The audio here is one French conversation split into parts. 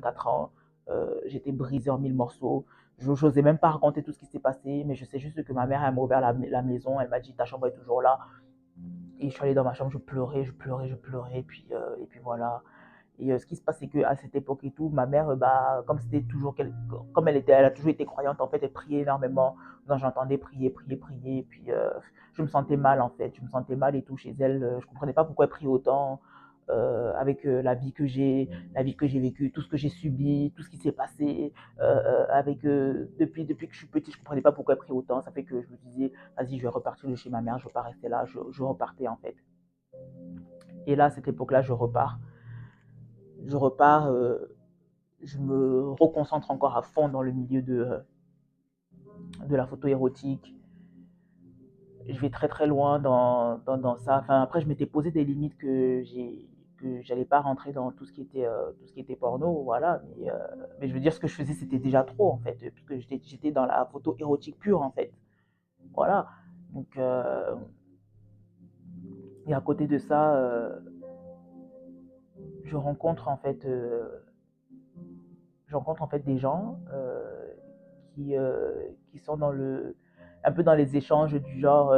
4 ans. J'étais brisée en mille morceaux. Je n'osais même pas raconter tout ce qui s'est passé, mais je sais juste que ma mère, elle m'a ouvert la maison. Elle m'a dit, ta chambre est toujours là. Et je suis allée dans ma chambre, je pleurais, je pleurais, je pleurais. Et puis voilà. Et ce qui se passe, c'est qu'à cette époque et tout, ma mère, bah, comme c'était toujours, comme elle a toujours été croyante, en fait, elle priait énormément. Donc j'entendais prier, prier, prier. Et puis je me sentais mal, en fait. Je me sentais mal et tout chez elle. Je ne comprenais pas pourquoi elle priait autant. Avec la vie que j'ai vécue, tout ce que j'ai subi, tout ce qui s'est passé, depuis que je suis petite, je ne comprenais pas pourquoi elle priait autant. Ça fait que je me disais, vas-y, je vais repartir de chez ma mère, je ne vais pas rester là, je repartais en fait. Et là, à cette époque-là, je repars, je me reconcentre encore à fond dans le milieu de la photo érotique. Je vais très très loin dans ça. Enfin, après, je m'étais posé des limites que j'allais pas rentrer dans tout ce qui était porno, voilà. Mais je veux dire, ce que je faisais, c'était déjà trop en fait, puisque j'étais dans la photo érotique pure en fait, voilà. Donc, et à côté de ça, je rencontre en fait, je rencontre en fait des gens qui sont un peu dans les échanges du genre,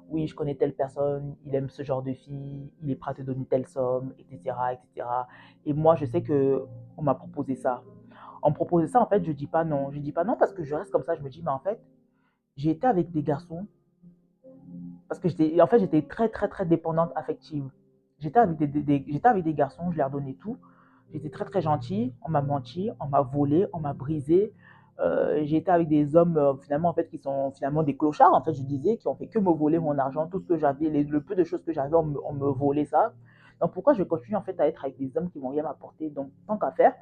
oui, je connais telle personne, il aime ce genre de fille, il est prêt à te donner telle somme, etc., etc. Et moi, je sais que on m'a proposé ça. On me proposait ça, en fait, je dis pas non. Je dis pas non parce que je reste comme ça, je me dis, mais en fait, j'ai été avec des garçons parce que en fait, j'étais très, très, très dépendante affective. J'étais avec des garçons, je leur donnais tout. J'étais très, très gentille. On m'a menti, on m'a volé, on m'a brisé. J'ai été avec des hommes, finalement, en fait, qui sont finalement des clochards, en fait, je disais, qui ont fait que me voler mon argent, tout ce que j'avais, le peu de choses que j'avais, on me volait ça. Donc, pourquoi je continue, en fait, à être avec des hommes qui vont rien m'apporter? Donc, tant qu'à faire,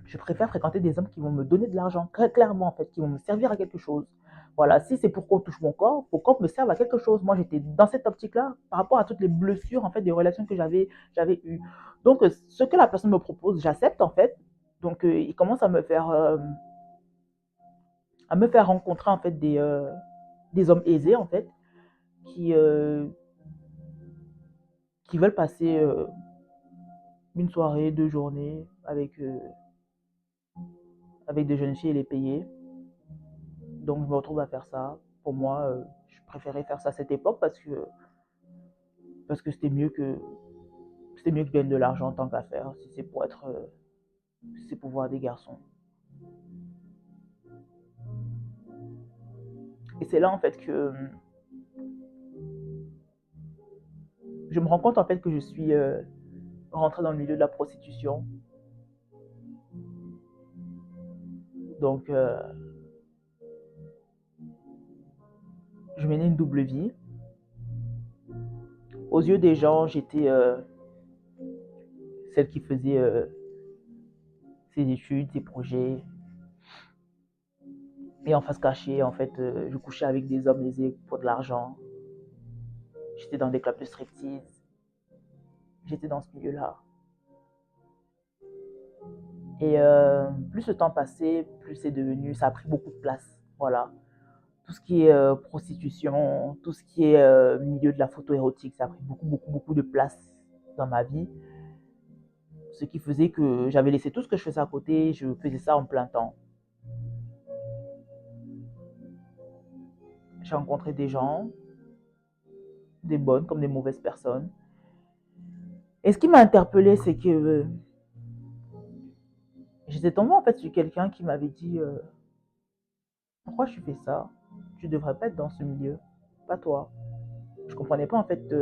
je préfère fréquenter des hommes qui vont me donner de l'argent, très clairement, en fait, qui vont me servir à quelque chose. Voilà, si c'est pour qu'on touche mon corps, pour qu'on me serve à quelque chose. Moi, j'étais dans cette optique-là par rapport à toutes les blessures, en fait, des relations que j'avais eues. Donc, ce que la personne me propose, j'accepte, en fait. Donc, il commence à me faire rencontrer, en fait, des hommes aisés, en fait, qui, euh, qui veulent passer une soirée, 2 journées avec des jeunes filles et les payer. Donc, je me retrouve à faire ça. Pour moi, je préférais faire ça à cette époque parce que c'était mieux que je gagne de l'argent en tant qu'à faire, si c'est pour être, si c'est pour voir des garçons. Et c'est là, en fait, que je me rends compte, en fait, que je suis rentrée dans le milieu de la prostitution. Donc, je menais une double vie. Aux yeux des gens, j'étais celle qui faisait ses études, ses projets. Et en face cachée, en fait, je couchais avec des hommes aisés pour de l'argent. J'étais dans des clubs de striptease. J'étais dans ce milieu-là. Et plus le temps passait, plus c'est devenu, ça a pris beaucoup de place. Voilà. Tout ce qui est prostitution, tout ce qui est milieu de la photo érotique, ça a pris beaucoup, beaucoup, beaucoup de place dans ma vie. Ce qui faisait que j'avais laissé tout ce que je faisais à côté, je faisais ça en plein temps. J'ai rencontré des gens, des bonnes comme des mauvaises personnes. Et ce qui m'a interpellée, c'est que j'étais tombée en fait sur quelqu'un qui m'avait dit pourquoi tu fais ça? Tu devrais pas être dans ce milieu, pas toi. Je comprenais pas en fait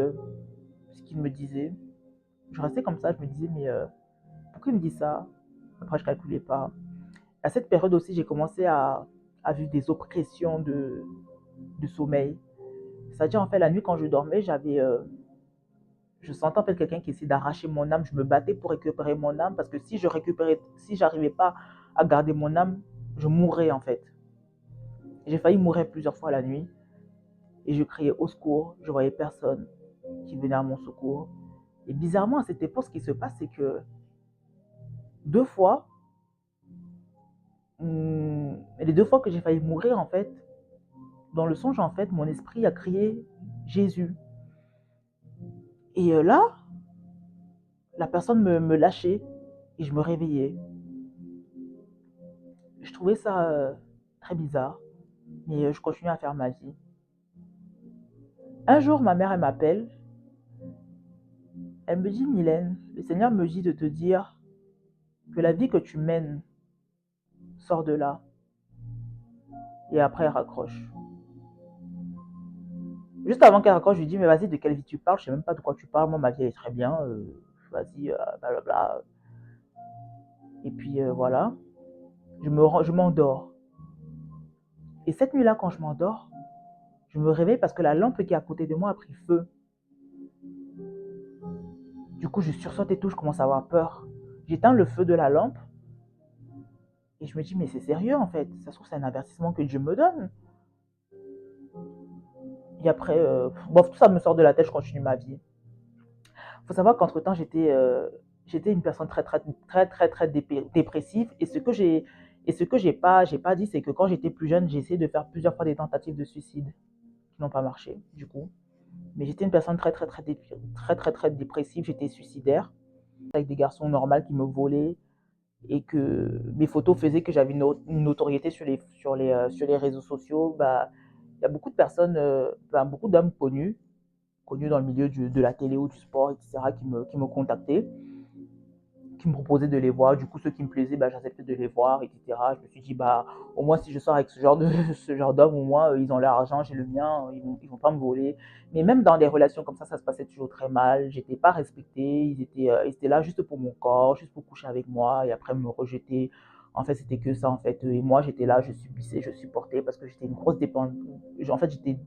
ce qu'il me disait. Je restais comme ça, je me disais mais pourquoi il me dit ça? Après je calculais pas. À cette période aussi, j'ai commencé à vivre des oppressions de sommeil. C'est-à-dire en fait la nuit quand je dormais, je sentais en fait quelqu'un qui essayait d'arracher mon âme. Je me battais pour récupérer mon âme parce que si j'arrivais pas à garder mon âme, je mourrais en fait. J'ai failli mourir plusieurs fois la nuit et je criais au secours. Je voyais personne qui venait à mon secours. Et bizarrement, à cette époque, ce qui se passe, c'est que 2 fois, les 2 fois que j'ai failli mourir, en fait, dans le songe, en fait, mon esprit a crié Jésus. Et là, la personne me lâchait et je me réveillais. trouvais ça très bizarre, mais je continuais à faire ma vie. Un jour, ma mère, elle m'appelle, elle me dit, Mylène, le Seigneur me dit de te dire que la vie que tu mènes sort de là. Et après, elle raccroche. Juste avant qu'elle raccroche, je lui dis, mais vas-y, de quelle vie tu parles? Je sais même pas de quoi tu parles. Moi, ma vie, elle est très bien. Vas-y, blablabla. Et puis, voilà. Je m'endors. Et cette nuit-là, quand je m'endors, je me réveille parce que la lampe qui est à côté de moi a pris feu. Du coup, je sursaute et tout, je commence à avoir peur. J'éteins le feu de la lampe et je me dis, mais c'est sérieux en fait. Ça se trouve, c'est un avertissement que Dieu me donne. Et après, bon, tout ça me sort de la tête, je continue ma vie. Il faut savoir qu'entre-temps, j'étais une personne très dépressive. Et ce que j'ai pas dit, c'est que quand j'étais plus jeune, j'ai essayé de faire plusieurs fois des tentatives de suicide qui n'ont pas marché, du coup. Mais j'étais une personne très dépressive. J'étais suicidaire avec des garçons normaux qui me volaient et que mes photos faisaient que j'avais une notoriété sur les réseaux sociaux. Bah, il y a beaucoup de personnes, beaucoup d'hommes connus dans le milieu de la télé ou du sport, etc., qui me contactaient, qui me proposaient de les voir. Du coup, ceux qui me plaisaient, bah, j'acceptais de les voir, etc. Je me suis dit, bah, au moins, si je sors avec ce genre d'homme, au moins, ils ont leur argent, j'ai le mien, ils vont pas me voler. Mais même dans des relations comme ça se passait toujours très mal. J'étais pas respectée. Ils étaient là juste pour mon corps, juste pour coucher avec moi et après me rejeter. En fait, c'était que ça, en fait. Et moi, j'étais là, je subissais, je supportais parce que j'étais une grosse dépendante. En fait, j'étais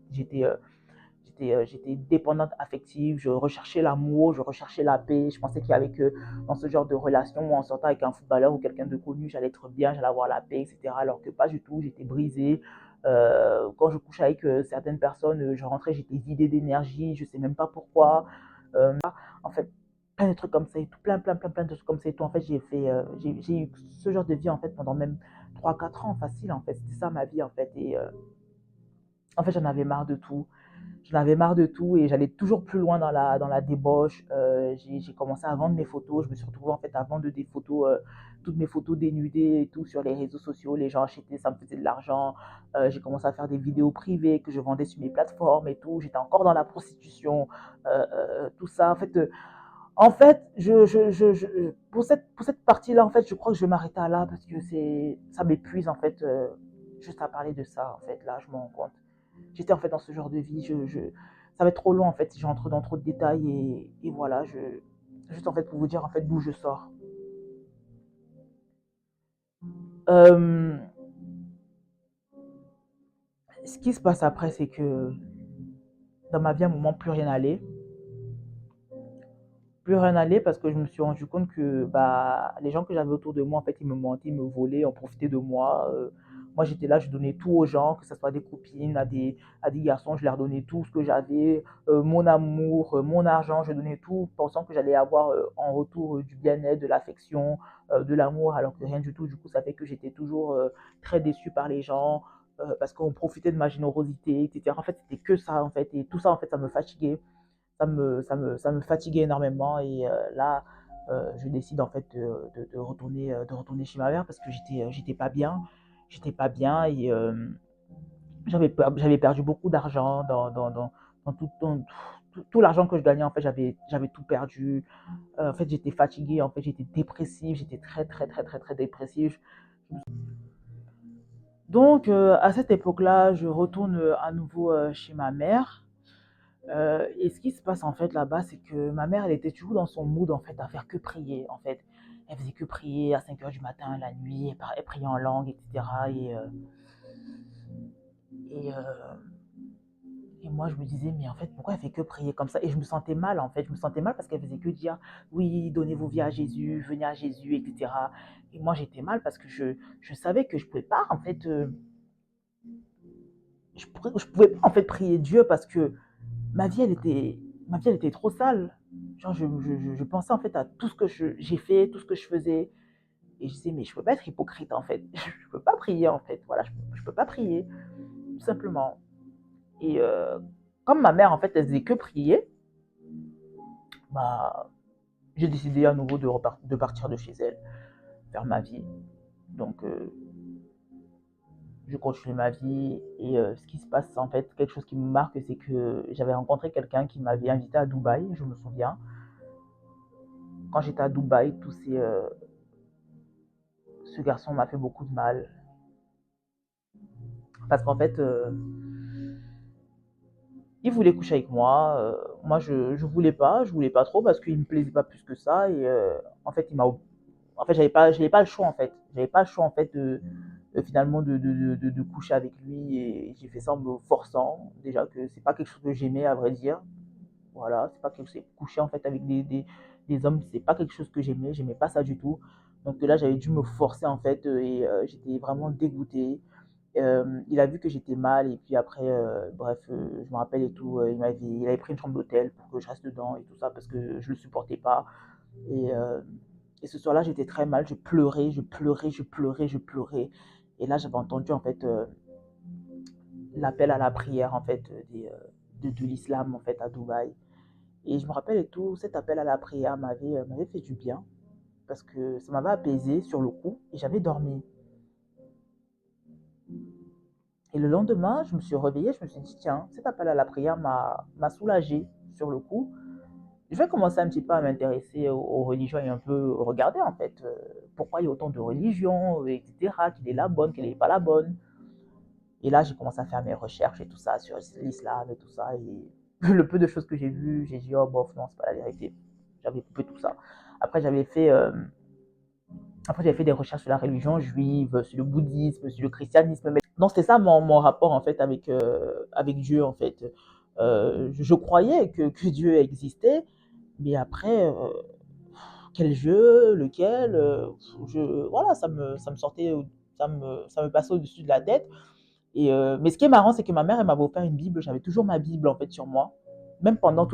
dépendante affective, je recherchais l'amour, je recherchais la paix. Je pensais qu'il y avait que dans ce genre de relation, en sortant avec un footballeur ou quelqu'un de connu, j'allais être bien, j'allais avoir la paix, etc. Alors que pas du tout, j'étais brisée. Quand je couchais avec certaines personnes, je rentrais, j'étais vidée d'énergie, je sais même pas pourquoi. En fait, plein de trucs comme ça et tout, plein de trucs comme ça et tout. En fait, j'ai eu ce genre de vie en fait pendant même 3 4 ans facile en fait. C'était ça ma vie en fait. Et en fait, j'en avais marre de tout. J'en avais marre de tout et j'allais toujours plus loin dans la débauche. J'ai commencé à vendre mes photos. Je me suis retrouvée en fait à vendre des photos, toutes mes photos dénudées et tout sur les réseaux sociaux. Les gens achetaient, ça me faisait de l'argent. J'ai commencé à faire des vidéos privées que je vendais sur mes plateformes et tout. J'étais encore dans la prostitution, tout ça. En fait pour cette partie-là, en fait, je crois que je vais m'arrêter là parce que ça m'épuise en fait, juste à parler de ça. En fait, là, je me rends compte. J'étais en fait dans ce genre de vie. Ça va être trop long en fait si j'entre dans trop de détails et voilà. Juste en fait pour vous dire en fait d'où je sors. Euh, Ce qui se passe après, c'est que dans ma vie, à un moment, plus rien n'allait. Plus rien n'allait parce que je me suis rendu compte que bah, les gens que j'avais autour de moi, en fait, ils me mentaient, ils me volaient, on profitait de moi. Moi, j'étais là, je donnais tout aux gens, que ce soit des copines, à des garçons, je leur donnais tout ce que j'avais, mon amour, mon argent, je donnais tout, pensant que j'allais avoir en retour du bien-être, de l'affection, de l'amour, alors que rien du tout. Du coup, ça fait que j'étais toujours très déçue par les gens, parce qu'on profitait de ma générosité, etc. En fait, c'était que ça, en fait, et tout ça, en fait, ça me fatiguait. Ça me fatiguait énormément et là, je décide en fait de retourner chez ma mère parce que j'étais pas bien. J'étais pas bien et j'avais perdu beaucoup d'argent dans tout l'argent que je gagnais. En fait, j'avais tout perdu. En fait, j'étais fatiguée. En fait, j'étais dépressive. J'étais très dépressive. Donc, à cette époque-là, je retourne à nouveau chez ma mère. Et ce qui se passe en fait là-bas, c'est que ma mère, elle était toujours dans son mood en fait à faire que prier en fait. Elle faisait que prier à 5 heures du matin, la nuit, elle priait en langue, etc. Et, euh, et moi, je me disais, mais en fait, pourquoi elle fait que prier comme ça? Et je me sentais mal en fait. Je me sentais mal parce qu'elle faisait que dire, oui, donnez vos vies à Jésus, venez à Jésus, etc. Et moi, j'étais mal parce que je savais que je pouvais pas en fait, je pouvais pas en fait prier Dieu parce que ma vie, ma vie, elle était trop sale. Genre, je pensais en fait à tout ce que j'ai fait, tout ce que je faisais. Et je disais, mais je peux pas être hypocrite en fait. Je peux pas prier en fait. Voilà, je peux pas prier, tout simplement. Et comme ma mère, en fait, elle faisait que prier, bah, j'ai décidé à nouveau de partir de chez elle, faire ma vie. Donc, je continue ma vie et ce qui se passe, en fait, quelque chose qui me marque, c'est que j'avais rencontré quelqu'un qui m'avait invité à Dubaï, je me souviens. Quand j'étais à Dubaï, ce garçon m'a fait beaucoup de mal. Parce qu'en fait, il voulait coucher avec moi. Moi, je voulais pas trop parce qu'il me plaisait pas plus que ça. Et en fait, en fait, j'avais pas le choix en fait. J'avais pas le choix en fait finalement de coucher avec lui et j'ai fait ça en me forçant. Déjà que c'est pas quelque chose que j'aimais à vrai dire. Voilà, c'est pas quelque chose, coucher en fait avec des hommes, c'est pas quelque chose que j'aimais pas ça du tout. Donc là, j'avais dû me forcer en fait et j'étais vraiment dégoûté. Il a vu que j'étais mal et puis après, bref, je me rappelle et tout, il avait pris une chambre d'hôtel pour que je reste dedans et tout ça parce que je le supportais pas. Et, euh, et ce soir-là, j'étais très mal, je pleurais, je pleurais, je pleurais, je pleurais. Et là, j'avais entendu en fait l'appel à la prière en fait de l'islam en fait à Dubaï. Et je me rappelle et tout, cet appel à la prière m'avait fait du bien parce que ça m'avait apaisé sur le coup et j'avais dormi. Et le lendemain, je me suis réveillée, je me suis dit, tiens, cet appel à la prière m'a soulagée sur le coup. Je vais commencer un petit peu à m'intéresser aux religions et un peu regarder en fait pourquoi il y a autant de religions, etc., quelle est la bonne, quelle n'est pas la bonne. Et là, j'ai commencé à faire mes recherches et tout ça sur l'islam et tout ça. Et le peu de choses que j'ai vues, j'ai dit, oh bof, non, c'est pas la vérité. J'avais coupé tout ça. Après, j'avais fait, euh, après, j'avais fait des recherches sur la religion juive, sur le bouddhisme, sur le christianisme. Non, c'était ça mon rapport en fait avec Dieu en fait. Je croyais que Dieu existait, mais après, quel jeu, lequel, voilà, ça me sortait, ça me passait au-dessus de la tête. Et, mais ce qui est marrant, c'est que ma mère, elle m'avait offert une Bible. J'avais toujours ma Bible en fait sur moi. Même pendant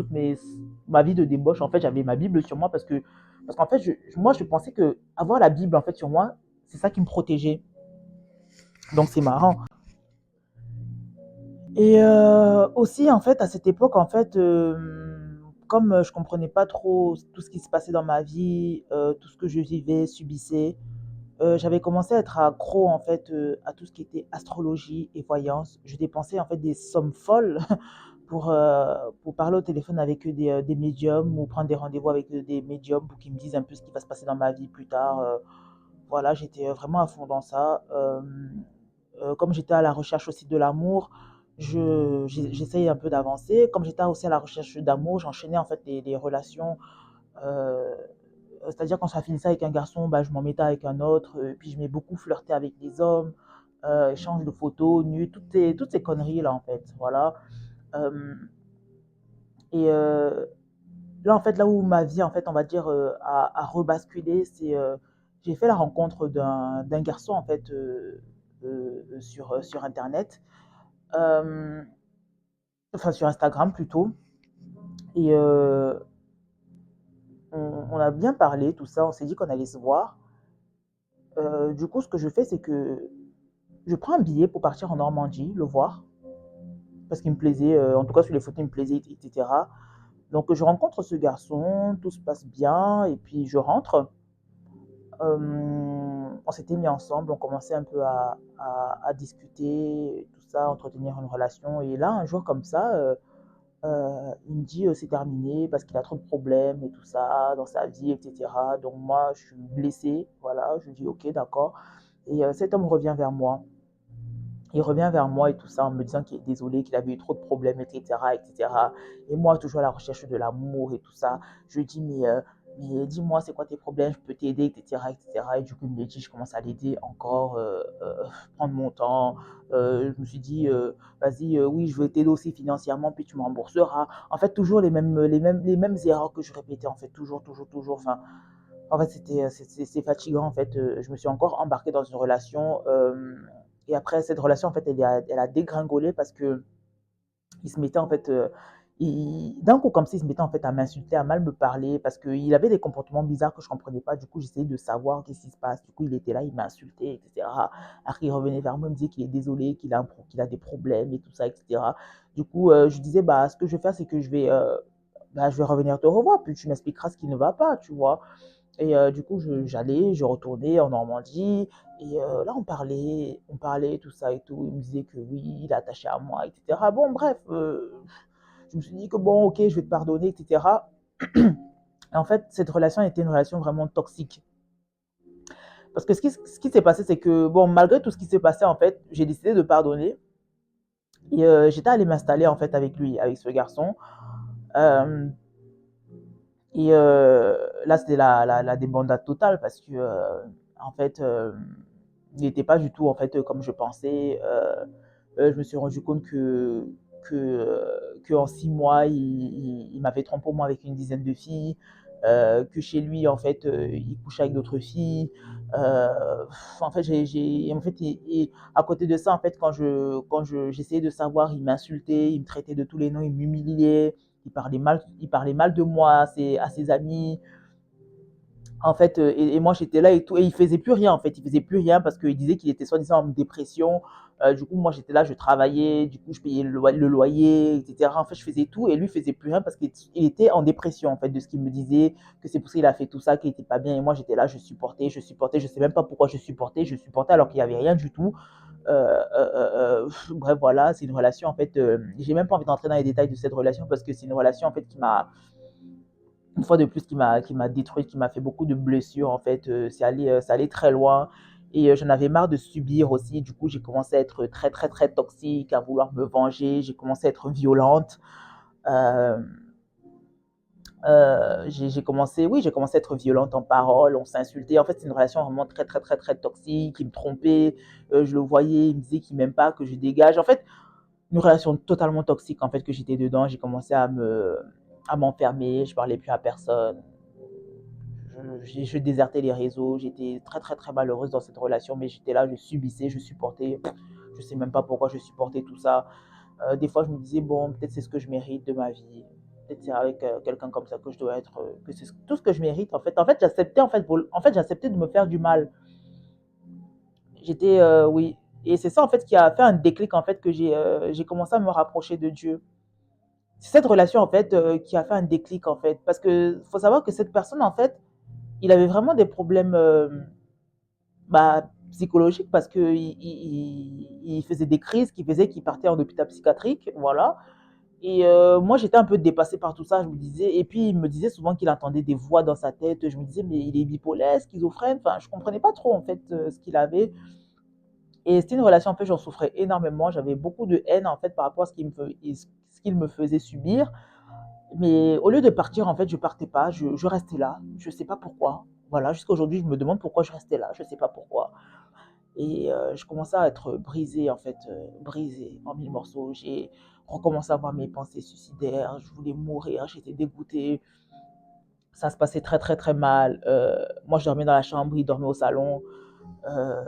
ma vie de débauche, en fait, j'avais ma Bible sur moi parce qu'en fait, moi, je pensais que avoir la Bible en fait sur moi, c'est ça qui me protégeait. Donc c'est marrant. Et aussi, en fait, à cette époque, en fait, comme je comprenais pas trop tout ce qui se passait dans ma vie, tout ce que je vivais, subissais, j'avais commencé à être accro, en fait, à tout ce qui était astrologie et voyance. Je dépensais, en fait, des sommes folles pour parler au téléphone avec des médiums ou prendre des rendez-vous avec des médiums pour qu'ils me disent un peu ce qui va se passer dans ma vie plus tard. Voilà, j'étais vraiment à fond dans ça. Comme j'étais à la recherche aussi de l'amour, j'essayais un peu d'avancer. Comme j'étais aussi à la recherche d'amour, j'enchaînais en fait des relations. euh, C'est-à-dire quand ça finissait avec un garçon, bah, je m'en mettais avec un autre. Puis je m'ai beaucoup flirté avec des hommes, échange de photos, nues, toutes ces conneries-là en fait. Voilà. Euh, et là, en fait, là où ma vie, en fait, on va dire, a rebasculé, c'est j'ai fait la rencontre d'un garçon en fait sur Internet. Euh, enfin sur Instagram plutôt. Et on a bien parlé, tout ça, on s'est dit qu'on allait se voir. Du coup, ce que je fais, c'est que je prends un billet pour partir en Normandie, le voir, parce qu'il me plaisait, en tout cas sur les photos, il me plaisait, etc. Donc je rencontre ce garçon, tout se passe bien, et puis je rentre. On s'était mis ensemble, on commençait un peu à discuter, tout ça, entretenir une relation. Et là, un jour comme ça, il me dit c'est terminé parce qu'il a trop de problèmes et tout ça dans sa vie, etc. Donc moi, je suis blessée, voilà, je dis ok, d'accord. Et cet homme revient vers moi. Il revient vers moi et tout ça en me disant qu'il est désolé, qu'il avait eu trop de problèmes, etc., etc. Et moi, toujours à la recherche de l'amour et tout ça. Je lui dis, mais dis-moi, c'est quoi tes problèmes, je peux t'aider, etc., etc. Et cetera. Et du coup, il me dit, je commence à l'aider encore, prendre mon temps. Je me suis dit, vas-y, oui, je vais t'aider aussi financièrement, puis tu me rembourseras. En fait, toujours les mêmes erreurs que je répétais, en fait, toujours, toujours, toujours. Enfin, en fait, c'est fatigant. En fait, je me suis encore embarquée dans une relation. Et après, cette relation, en fait, elle a dégringolé parce que il se mettait, en fait, d'un coup, comme ça, il se mettait, en fait, à m'insulter, à mal me parler parce qu'il avait des comportements bizarres que je ne comprenais pas. Du coup, j'essayais de savoir qu'est-ce qui se passe. Du coup, il était là, il m'insultait, etc. Après, il revenait vers moi, il me disait qu'il est désolé, qu'il a des problèmes et tout ça, etc. Du coup, je disais, bah, ce que je vais faire, c'est que je vais revenir te revoir, puis tu m'expliqueras ce qui ne va pas, tu vois. Et du coup, je retournais en Normandie. Et là, on parlait, tout ça et tout. Il me disait que oui, il est attaché à moi, etc. Bon, bref, je me suis dit que bon, ok, je vais te pardonner, etc. Et en fait, cette relation était une relation vraiment toxique. Parce que ce qui s'est passé, c'est que, bon, malgré tout ce qui s'est passé, en fait, j'ai décidé de pardonner. Et j'étais allée m'installer, en fait, avec lui, avec ce garçon. Euh, et là, c'était la débandade totale parce que, en fait, il n'était pas du tout, en fait, comme je pensais. Je me suis rendu compte que en 6 mois, il m'avait trompé au moins avec une dizaine de filles, que chez lui, en fait, il couchait avec d'autres filles. En fait, en fait à côté de ça, en fait, j'essayais de savoir, il m'insultait, il me traitait de tous les noms, il m'humiliait, il parlait mal de moi à ses amis. En fait, et moi j'étais là et tout, et il faisait plus rien en fait, il faisait plus rien parce qu'il disait qu'il était soi-disant en dépression. Du coup, moi j'étais là, je travaillais, du coup je payais le loyer, etc. En fait, je faisais tout et lui faisait plus rien parce qu'il était en dépression en fait de ce qu'il me disait, que c'est pour ça qu'il a fait tout ça, qu'il était pas bien. Et moi j'étais là, je sais même pas pourquoi je supportais alors qu'il y avait rien du tout. Bref, voilà, c'est une relation en fait. J'ai même pas envie d'entrer dans les détails de cette relation parce que c'est une relation en fait qui m'a une fois de plus qui m'a détruite, qui m'a fait beaucoup de blessures en fait. Ça allait très loin et j'en avais marre de subir aussi. Du coup, j'ai commencé à être très très très toxique, à vouloir me venger. J'ai commencé à être violente. Euh, j'ai commencé, oui, j'ai commencé à être violente en parole. On s'insultait. En fait, c'est une relation vraiment très très très très toxique. Il me trompait. Je le voyais. Il me disait qu'il m'aime pas, que je dégage. En fait, une relation totalement toxique en fait que j'étais dedans. J'ai commencé à m'enfermer. Je parlais plus à personne. Je désertais les réseaux, j'étais très très très malheureuse dans cette relation, mais j'étais là, je subissais, je supportais, je sais même pas pourquoi je supportais tout ça. Des fois, je me disais, bon, peut-être c'est ce que je mérite de ma vie, peut-être c'est avec quelqu'un comme ça que je dois être, que c'est tout ce que je mérite en fait. En fait, j'acceptais de me faire du mal. J'étais, oui, et c'est ça en fait qui a fait un déclic en fait que j'ai commencé à me rapprocher de Dieu. C'est cette relation en fait qui a fait un déclic en fait, parce que faut savoir que cette personne en fait, il avait vraiment des problèmes psychologiques parce qu'il faisait des crises qui faisaient qu'il partait en hôpital psychiatrique, voilà. Et moi, j'étais un peu dépassée par tout ça, je me disais, et puis il me disait souvent qu'il entendait des voix dans sa tête, je me disais, mais il est bipolaire, schizophrène, enfin, je comprenais pas trop en fait ce qu'il avait. Et c'était une relation, en fait, j'en souffrais énormément, j'avais beaucoup de haine en fait par rapport à ce qu'il me faisait subir. Mais au lieu de partir, en fait, je partais pas, je restais là, je sais pas pourquoi. Voilà, jusqu'à aujourd'hui, je me demande pourquoi je restais là, je sais pas pourquoi. Et je commençais à être brisée, en fait, brisée en mille morceaux. J'ai recommencé à avoir mes pensées suicidaires, je voulais mourir, j'étais dégoûtée. Ça se passait très, très, très mal. Moi, je dormais dans la chambre, il dormait au salon. Euh,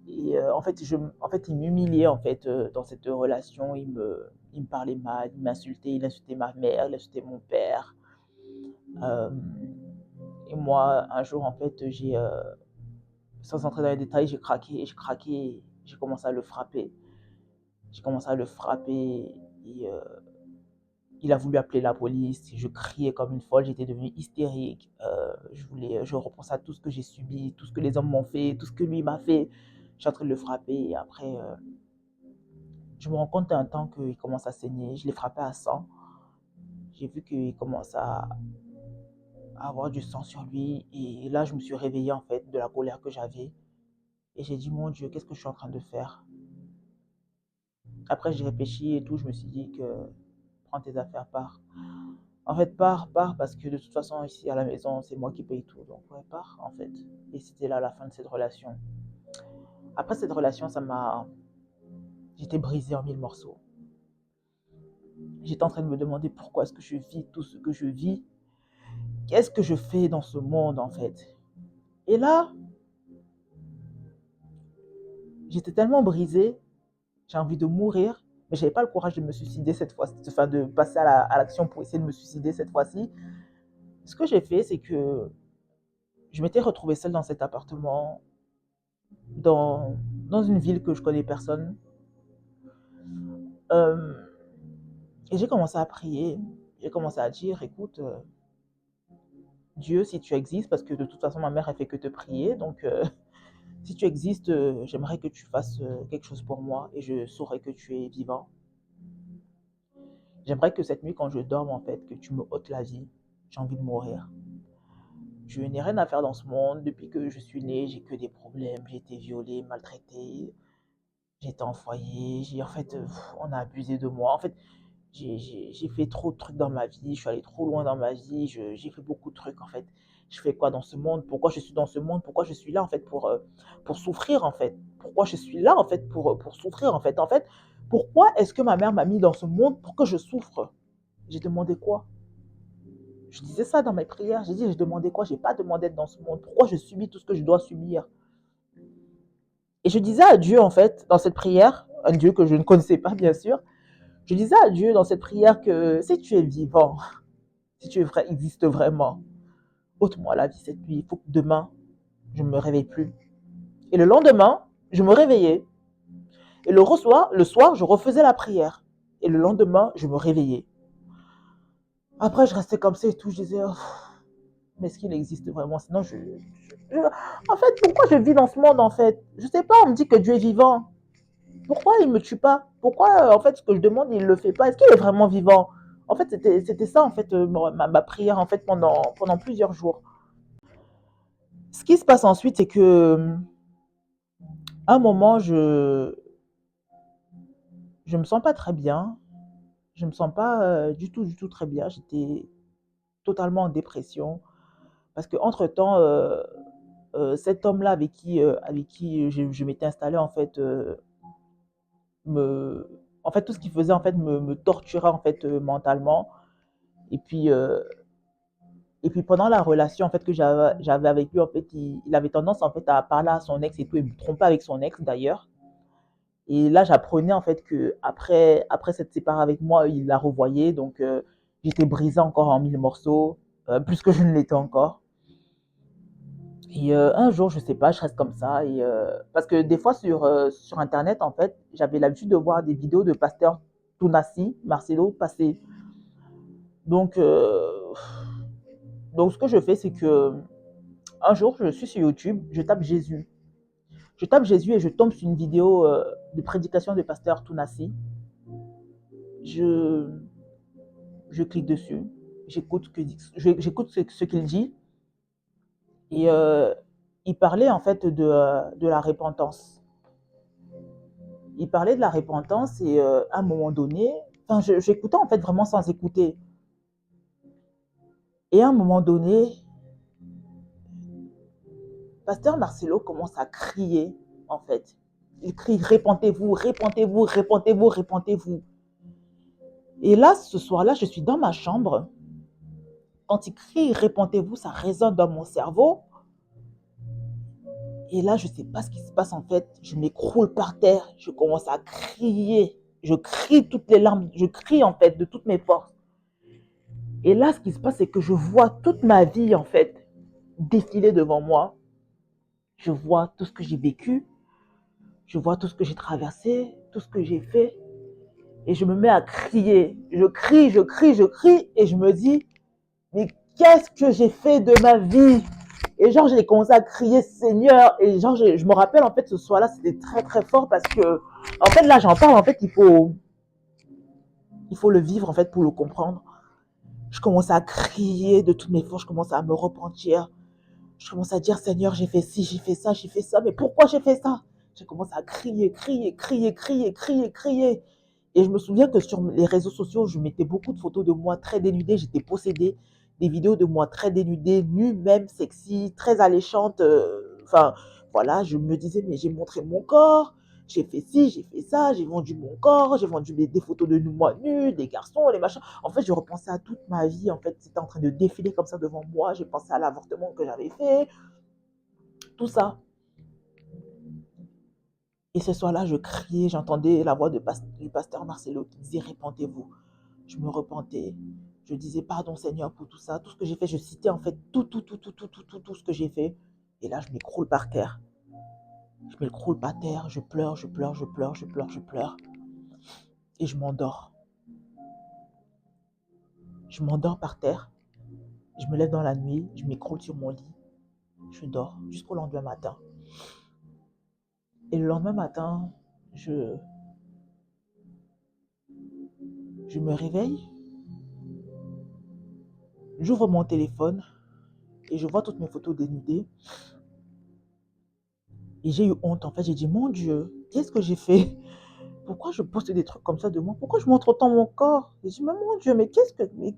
et en fait, il m'humiliait, en fait, dans cette relation. Il me parlait mal, il insultait ma mère, il insultait mon père. Euh, et moi, un jour, en fait, sans entrer dans les détails, j'ai craqué, j'ai commencé à le frapper. J'ai commencé à le frapper et il a voulu appeler la police. Je criais comme une folle, j'étais devenue hystérique. Je repensais à tout ce que j'ai subi, tout ce que les hommes m'ont fait, tout ce que lui m'a fait. Je suis en train de le frapper et après, je me rends compte un temps qu'il commence à saigner. Je l'ai frappé à sang. J'ai vu qu'il commence à avoir du sang sur lui et là, je me suis réveillée en fait de la colère que j'avais. Et j'ai dit, mon Dieu, qu'est-ce que je suis en train de faire? Après, j'ai réfléchi et tout, je me suis dit que prends tes affaires, pars. En fait, pars, parce que de toute façon, ici à la maison, c'est moi qui paye tout. Donc, ouais, pars, en fait. Et c'était là la fin de cette relation. Après cette relation, j'étais brisée en mille morceaux. J'étais en train de me demander pourquoi est-ce que je vis tout ce que je vis. Qu'est-ce que je fais dans ce monde, en fait? Et là, j'étais tellement brisée, j'ai envie de mourir, mais je n'avais pas le courage de me suicider cette fois, enfin de passer à l'action pour essayer de me suicider cette fois-ci. Ce que j'ai fait, c'est que je m'étais retrouvée seule dans cet appartement, dans une ville que je connais personne. Euh, et j'ai commencé à prier. J'ai commencé à dire, écoute, Dieu, si tu existes, parce que de toute façon, ma mère, elle fait que te prier. Donc, si tu existes, j'aimerais que tu fasses quelque chose pour moi et je saurais que tu es vivant. J'aimerais que cette nuit, quand je dorme, en fait, que tu me ôtes la vie. J'ai envie de mourir. Je n'ai rien à faire dans ce monde. Depuis que je suis née, j'ai que des problèmes. J'ai été violée, maltraitée. J'étais en foyer. En fait, on a abusé de moi. En fait, j'ai fait trop de trucs dans ma vie. Je suis allée trop loin dans ma vie. J'ai fait beaucoup de trucs, en fait. Je fais quoi dans ce monde? Pourquoi je suis dans ce monde? Pourquoi je suis là, en fait, pour souffrir, en fait? Pourquoi je suis là, en fait, pour souffrir, en fait? En fait, pourquoi est-ce que ma mère m'a mis dans ce monde pour que je souffre? J'ai demandé quoi? Je disais ça dans mes prières. J'ai dit, je demandais quoi? J'ai pas demandé d'être dans ce monde. Pourquoi je subis tout ce que je dois subir? Et je disais à Dieu, en fait, dans cette prière, un Dieu que je ne connaissais pas, bien sûr, je disais à Dieu dans cette prière que si tu es vivant, si tu es vrai, existe vraiment, ôte-moi la vie cette nuit. Il faut que demain, je ne me réveille plus. Et le lendemain, je me réveillais. Et le soir, je refaisais la prière. Et le lendemain, je me réveillais. Après, je restais comme ça et tout. Je disais, oh, mais est-ce qu'il existe vraiment? Sinon, en fait, pourquoi je vis dans ce monde, en fait? Je sais pas, on me dit que Dieu est vivant. Pourquoi il me tue pas? Pourquoi, en fait, ce que je demande, il le fait pas? Est-ce qu'il est vraiment vivant? En fait, c'était ça, en fait, ma prière, en fait, pendant plusieurs jours. Ce qui se passe ensuite, c'est que, à un moment, je me sens pas très bien. Je me sens pas du tout très bien. J'étais totalement en dépression. Parce que entre-temps, cet homme-là avec qui je m'étais installée, en fait, me, en fait, tout ce qu'il faisait, en fait, me torturait, en fait, mentalement. Et puis, euh, et puis pendant la relation, en fait, que j'avais avec lui, en fait, il avait tendance, en fait, à parler à son ex et tout, et me tromper avec son ex, d'ailleurs. Et là, j'apprenais, en fait, que après s'être séparé avec moi, il la revoyait. Donc, j'étais brisée encore en mille morceaux, plus que je ne l'étais encore. Et un jour, je sais pas, je reste comme ça. Parce que des fois, sur Internet, en fait, j'avais l'habitude de voir des vidéos de pasteur Tounassi, Marcelo, passer. Donc, ce que je fais, c'est que un jour, je suis sur YouTube, je tape Jésus. Je tape Jésus et je tombe sur une vidéo de prédication de pasteur Tounassi. Je, je clique dessus, j'écoute ce qu'il dit. Et il parlait en fait de la repentance. Il parlait de la repentance et à un moment donné, enfin, j'écoutais en fait vraiment sans écouter. Et à un moment donné, pasteur Marcelo commence à crier en fait. Il crie répentez-vous, répentez-vous, répentez-vous, répentez-vous. Et là, ce soir-là, je suis dans ma chambre. Quand il crie répentez-vous, ça résonne dans mon cerveau. Et là, je ne sais pas ce qui se passe en fait. Je m'écroule par terre. Je commence à crier. Je crie toutes les larmes. Je crie en fait de toutes mes forces. Et là, ce qui se passe, c'est que je vois toute ma vie en fait défiler devant moi. Je vois tout ce que j'ai vécu. Je vois tout ce que j'ai traversé, tout ce que j'ai fait. Et je me mets à crier. Je crie, je crie, je crie. Et je me dis, mais qu'est-ce que j'ai fait de ma vie? Et genre, j'ai commencé à crier Seigneur. Et genre, je me rappelle, en fait, ce soir-là, c'était très, très fort parce que, en fait, là, j'en parle, en fait, il faut le vivre, en fait, pour le comprendre. Je commence à crier de toutes mes forces, je commence à me repentir. Je commence à dire Seigneur, j'ai fait ci, j'ai fait ça, j'ai fait ça. Mais pourquoi j'ai fait ça? Je commence à crier, crier, crier, crier, crier, crier. Et je me souviens que sur les réseaux sociaux, je mettais beaucoup de photos de moi très dénudée. J'étais possédée. Des vidéos de moi très dénudée, nue, même sexy, très alléchante. Enfin, voilà, je me disais, mais j'ai montré mon corps. J'ai fait ci, j'ai fait ça, j'ai vendu mon corps, j'ai vendu des photos de moi nue, des garçons, les machins. En fait, je repensais à toute ma vie. En fait, c'était en train de défiler comme ça devant moi. J'ai pensé à l'avortement que j'avais fait, tout ça. Et ce soir-là, je criais, j'entendais la voix du pasteur Marcelo qui disait répentez-vous. Je me repentais. Je disais pardon Seigneur pour tout ça, tout ce que j'ai fait. Je citais en fait tout ce que j'ai fait. Et là, je m'écroule par terre. Je m'écroule par terre, je pleure, je pleure, je pleure, je pleure, je pleure. Et je m'endors. Je m'endors par terre. Je me lève dans la nuit, je m'écroule sur mon lit, je dors jusqu'au lendemain matin. Et le lendemain matin, je, je me réveille, j'ouvre mon téléphone et je vois toutes mes photos dénudées. Et j'ai eu honte, en fait. J'ai dit, mon Dieu, qu'est-ce que j'ai fait? Pourquoi je poste des trucs comme ça de moi? Pourquoi je montre autant mon corps? J'ai dit, mais mon Dieu, mais qu'est-ce que... Mais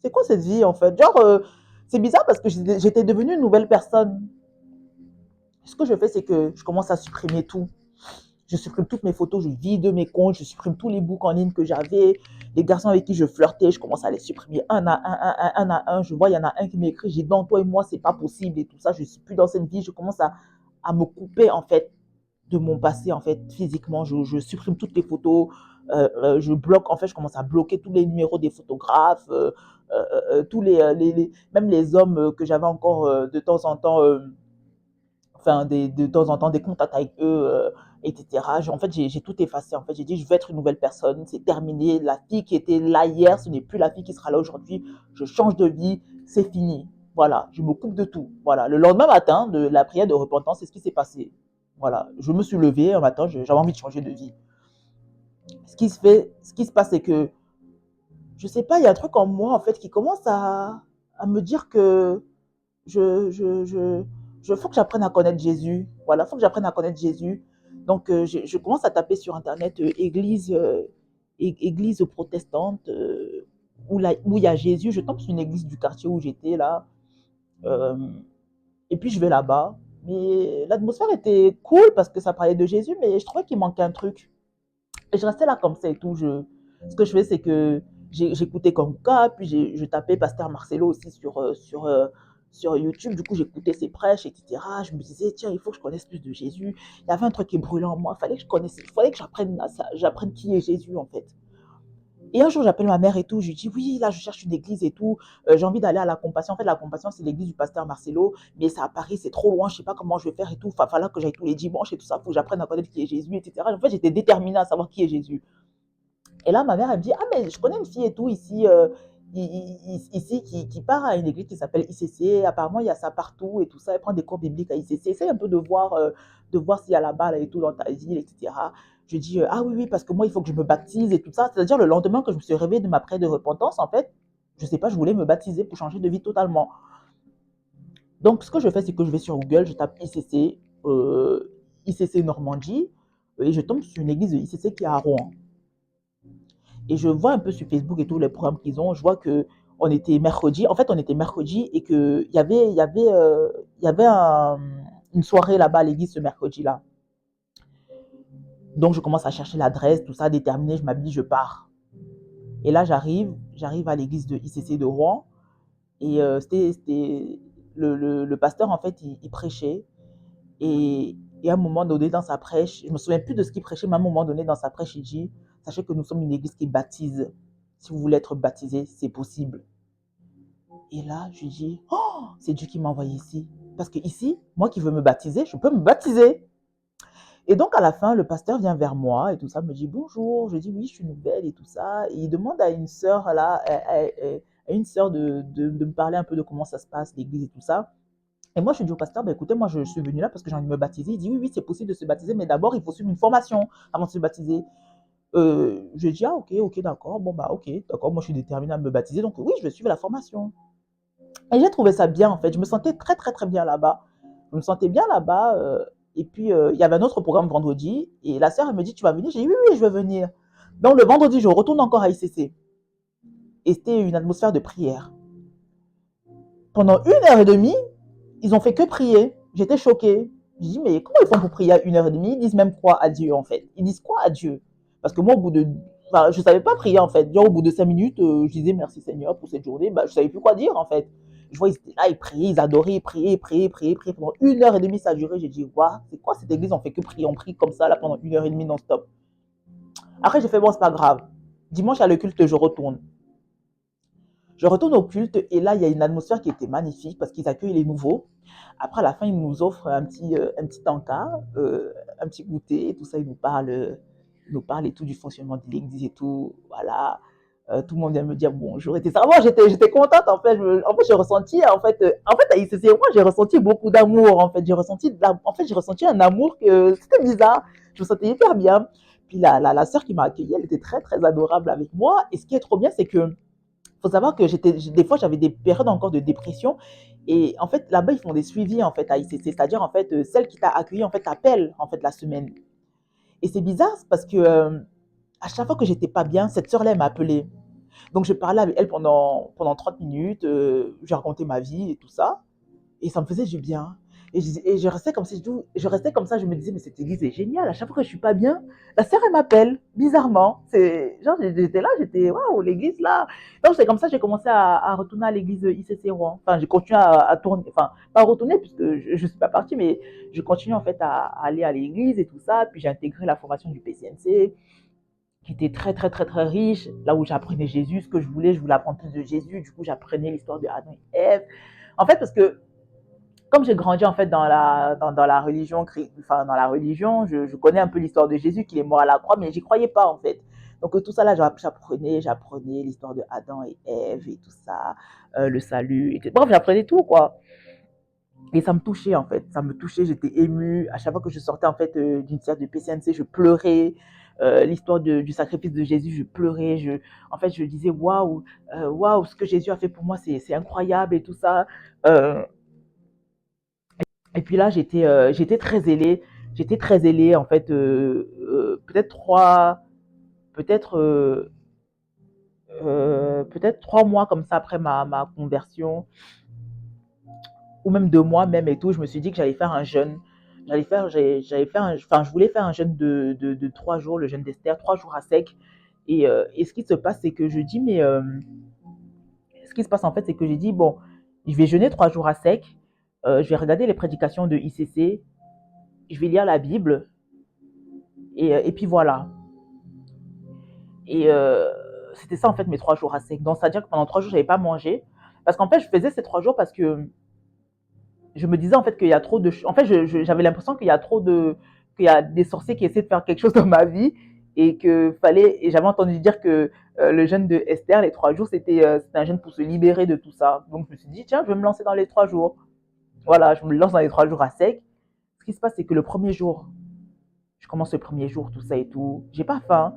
c'est quoi cette vie, en fait? Genre, c'est bizarre parce que j'étais devenue une nouvelle personne. Ce que je fais, c'est que je commence à supprimer tout. Je supprime toutes mes photos, je vide mes comptes, je supprime tous les books en ligne que j'avais. Les garçons avec qui je flirtais, je commence à les supprimer un à un, un à un. Je vois, il y en a un qui m'écrit, j'ai dit, non, toi et moi, c'est pas possible et tout ça. Je ne suis plus dans cette vie. Je commence à me couper, en fait, de mon passé, en fait, physiquement. Je supprime toutes les photos. Je bloque, en fait, je commence à bloquer tous les numéros des photographes, tous même les hommes que j'avais encore de temps en temps. Enfin, de temps en temps, des contacts avec eux, etc. En fait, j'ai tout effacé. En fait, j'ai dit, je veux être une nouvelle personne. C'est terminé. La fille qui était là hier, ce n'est plus la fille qui sera là aujourd'hui. Je change de vie. C'est fini. Voilà. Je me coupe de tout. Voilà. Le lendemain matin de la prière de repentance, c'est ce qui s'est passé. Voilà. Je me suis levée un matin. J'avais envie de changer de vie. Ce qui se passe, c'est que, je sais pas, il y a un truc en moi, en fait, qui commence à me dire que je, je, je, faut que j'apprenne à connaître Jésus. Voilà, faut que j'apprenne à connaître Jésus. Donc, je commence à taper sur Internet église protestante où il y a Jésus. Je tombe sur une église du quartier où j'étais là. Euh, et puis, je vais là-bas. Mais l'atmosphère était cool parce que ça parlait de Jésus, mais je trouvais qu'il manquait un truc. Et je restais là comme ça et tout. Ce que je fais, c'est que j'écoutais Konka, puis je tapais Pasteur Marcelo aussi sur YouTube. Du coup, j'écoutais ses prêches, etc. Je me disais, tiens, il faut que je connaisse plus de Jésus. Il y avait un truc qui brûlait en moi. Il fallait que je connaisse, il fallait que j'apprenne qui est Jésus, en fait. Et un jour, j'appelle ma mère et tout. Je lui dis, oui, là, je cherche une église et tout. J'ai envie d'aller à la Compassion. En fait, la Compassion, c'est l'église du pasteur Marcelo. Mais c'est à Paris, c'est trop loin. Je ne sais pas comment je vais faire et tout. Il fallait que j'aille tous les dimanches et tout ça. Il faut que j'apprenne à connaître qui est Jésus, etc. En fait, j'étais déterminée à savoir qui est Jésus. Et là, ma mère, elle me dit, ah, mais je connais une fille et tout ici, ici qui part à une église qui s'appelle ICC. Apparemment, il y a ça partout et tout ça. Elle prend des cours bibliques à ICC. Essaye un peu de voir s'il y a là-bas là, et tout dans ta ville, etc. Je dis, ah oui, oui, parce que moi, il faut que je me baptise et tout ça. C'est-à-dire, le lendemain que je me suis réveillée de ma prière de repentance, en fait, je ne sais pas, je voulais me baptiser pour changer de vie totalement. Donc, ce que je fais, c'est que je vais sur Google, je tape ICC, ICC Normandie, et je tombe sur une église de ICC qui est à Rouen. Et je vois un peu sur Facebook et tous les programmes qu'ils ont, je vois que on était mercredi. En fait, on était mercredi et qu'il y avait une soirée là-bas à l'église ce mercredi-là. Donc, je commence à chercher l'adresse, tout ça, déterminé, je m'habille, je pars. Et là, j'arrive à l'église de ICC de Rouen. Et c'était le pasteur, en fait, il prêchait. Et à un moment donné, dans sa prêche, je ne me souviens plus de ce qu'il prêchait, mais à un moment donné, dans sa prêche, il dit, sachez que nous sommes une église qui baptise. Si vous voulez être baptisé, c'est possible. Et là, je dis, oh, c'est Dieu qui m'a envoyé ici. Parce que ici, moi qui veux me baptiser, je peux me baptiser. Et donc, à la fin, le pasteur vient vers moi et tout ça, me dit bonjour. Je dis oui, je suis nouvelle et tout ça. Et il demande à une sœur, là, à une sœur de me parler un peu de comment ça se passe, l'église et tout ça. Et moi, je dis au pasteur, bah, écoutez, moi, je suis venue là parce que j'ai envie de me baptiser. Il dit, oui, oui, c'est possible de se baptiser, mais d'abord, il faut suivre une formation avant de se baptiser. Je dis, ah, ok, ok, d'accord. Bon, bah, ok, d'accord. Moi, je suis déterminée à me baptiser. Donc, oui, je vais suivre la formation. Et j'ai trouvé ça bien, en fait. Je me sentais très, très, très bien là-bas. Je me sentais bien là-bas. Et puis, il y avait un autre programme vendredi. Et la sœur, elle me dit, tu vas venir? J'ai dit, oui, oui, je vais venir. Donc, le vendredi, je retourne encore à ICC. Et c'était une atmosphère de prière. Pendant 1 heure et demie, ils ont fait que prier. J'étais choquée. Je dis, mais comment ils font pour prier à 1 heure et demie? Ils disent même quoi à Dieu, en fait? Ils disent quoi à Dieu? Parce que moi, au bout de. Enfin, je ne savais pas prier, en fait. Genre, au bout de 5 minutes, je disais merci Seigneur pour cette journée. Bah, je ne savais plus quoi dire, en fait. Je vois, ils étaient là, ils priaient, ils adoraient, ils priaient, priaient, priaient, priaient. Pendant 1 heure et demie, ça a duré. J'ai dit, waouh, c'est quoi cette église? On fait que prier, on prie comme ça, là, pendant 1 heure et demie non-stop. Après, j'ai fait, bon, c'est pas grave. Dimanche, à le culte, je retourne. Je retourne au culte et là, il y a une atmosphère qui était magnifique parce qu'ils accueillent les nouveaux. Après, à la fin, ils nous offrent un petit encas, un petit goûter et tout ça. Ils nous parlent et tout du fonctionnement de l'église et tout. Voilà. Tout le monde vient me dire bonjour et tout ça. Moi, j'étais contente, en fait. En fait, j'ai ressenti, en fait, à ICC, moi, j'ai ressenti beaucoup d'amour, en fait. J'ai ressenti un amour que c'était bizarre. Je me sentais hyper bien. Puis la sœur qui m'a accueillie, elle était très, très adorable avec moi. Et ce qui est trop bien, c'est que faut savoir que des fois, j'avais des périodes encore de dépression. Et en fait, là-bas, ils font des suivis, en fait, à ICC. C'est-à-dire, en fait, celle qui t'a accueilli, en fait, t'appelle, en fait, la semaine. Et c'est bizarre parce que, à chaque fois que j'étais pas bien, cette sœur-là, elle m'appelait. Donc, je parlais avec elle pendant 30 minutes. J'ai raconté ma vie et tout ça. Et ça me faisait du bien. Et je restais comme si je restais comme ça, je me disais, mais cette église est géniale. À chaque fois que je suis pas bien, la sœur, elle m'appelle, bizarrement. C'est, genre, j'étais là, j'étais, waouh, l'église là. Donc, c'est comme ça que j'ai commencé à retourner à l'église ICC Rouen. Enfin, j'ai continué à tourner, enfin, pas retourner puisque je ne suis pas partie, mais je continue en fait à aller à l'église et tout ça. Puis j'ai intégré la formation du PCNC qui était très, très, très, très riche, là où j'apprenais Jésus, ce que je voulais apprendre plus de Jésus. Du coup, j'apprenais l'histoire de Adam et Ève. En fait, parce que comme j'ai grandi en fait dans la religion, enfin dans la religion, je connais un peu l'histoire de Jésus, qu'il est mort à la croix, mais j'y croyais pas en fait. Donc tout ça là, j'apprenais l'histoire de Adam et Ève et tout ça, le salut. Bref, j'apprenais tout quoi. Et ça me touchait en fait, ça me touchait, j'étais émue. À chaque fois que je sortais en fait d'une séance de PCNC, je pleurais. L'histoire du sacrifice de Jésus, je pleurais. En fait, je disais waouh, waouh, ce que Jésus a fait pour moi, c'est incroyable et tout ça. Euh, Et puis là, j'étais très zélée. J'étais très zélée, en fait, peut-être, peut-être 3 mois comme ça après ma conversion, ou même 2 mois même et tout. Je me suis dit que j'allais faire un jeûne. Enfin, je voulais faire un jeûne de 3 jours, le jeûne d'Esther, 3 jours à sec. Et ce qui se passe, c'est que je dis, mais ce qui se passe en fait, c'est que j'ai dit, bon, je vais jeûner 3 jours à sec. Je vais regarder les prédications de ICC. Je vais lire la Bible. Et puis voilà. Et c'était ça en fait mes 3 jours à sec. Donc c'est-à-dire que pendant 3 jours, je n'avais pas mangé. Parce qu'en fait, je faisais ces 3 jours parce que je me disais en fait qu'il y a trop de... En fait, j'avais l'impression qu'il y a trop de... qu'il y a des sorciers qui essaient de faire quelque chose dans ma vie et que fallait... Et j'avais entendu dire que le jeûne de Esther, les 3 jours, c'était un jeûne pour se libérer de tout ça. Donc je me suis dit, tiens, je vais me lancer dans les 3 jours. Voilà, je me lance dans les 3 jours à sec. Ce qui se passe, c'est que le premier jour, je commence le premier jour, tout ça et tout. J'ai pas faim.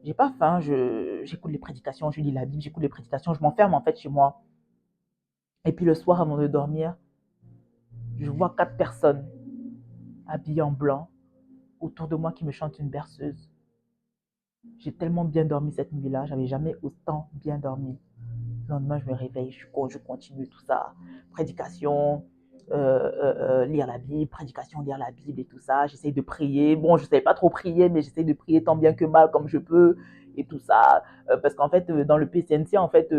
J'ai pas faim, j'écoute les prédications, je lis la Bible, j'écoute les prédications, je m'enferme en fait chez moi. Et puis le soir, avant de dormir, je vois 4 personnes habillées en blanc autour de moi qui me chantent une berceuse. J'ai tellement bien dormi cette nuit-là, j'avais jamais autant bien dormi. Le lendemain, je me réveille, je continue tout ça. Prédication, lire la Bible, prédication, lire la Bible et tout ça. J'essaye de prier. Bon, je ne savais pas trop prier, mais j'essaye de prier tant bien que mal comme je peux et tout ça. Parce qu'en fait, dans le PCNC, en fait,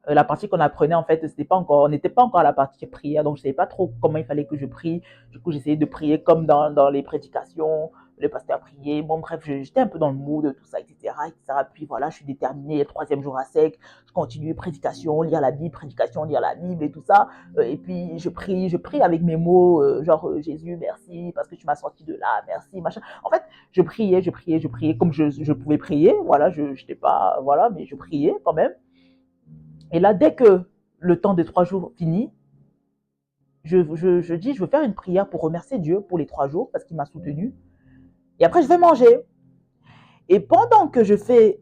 la partie qu'on apprenait, en fait, c'était pas encore, on n'était pas encore à la partie prière, donc je ne savais pas trop comment il fallait que je prie. Du coup, j'essayais de prier comme dans les prédications, le pasteur priait. Bon, bref, j'étais un peu dans le mood, tout ça, etc., etc. Puis voilà, je suis déterminée, le 3e jour à sec, je continue, prédication, lire la Bible, prédication, lire la Bible et tout ça. Et puis, je prie avec mes mots, genre, Jésus, merci, parce que tu m'as sorti de là, merci, machin. En fait, je priais comme je pouvais prier. Voilà, je n'étais pas, voilà, mais je priais quand même. Et là, dès que le temps des 3 jours finit, je dis, je veux faire une prière pour remercier Dieu pour les 3 jours parce qu'il m'a soutenu. Et après, je vais manger. Et pendant que je fais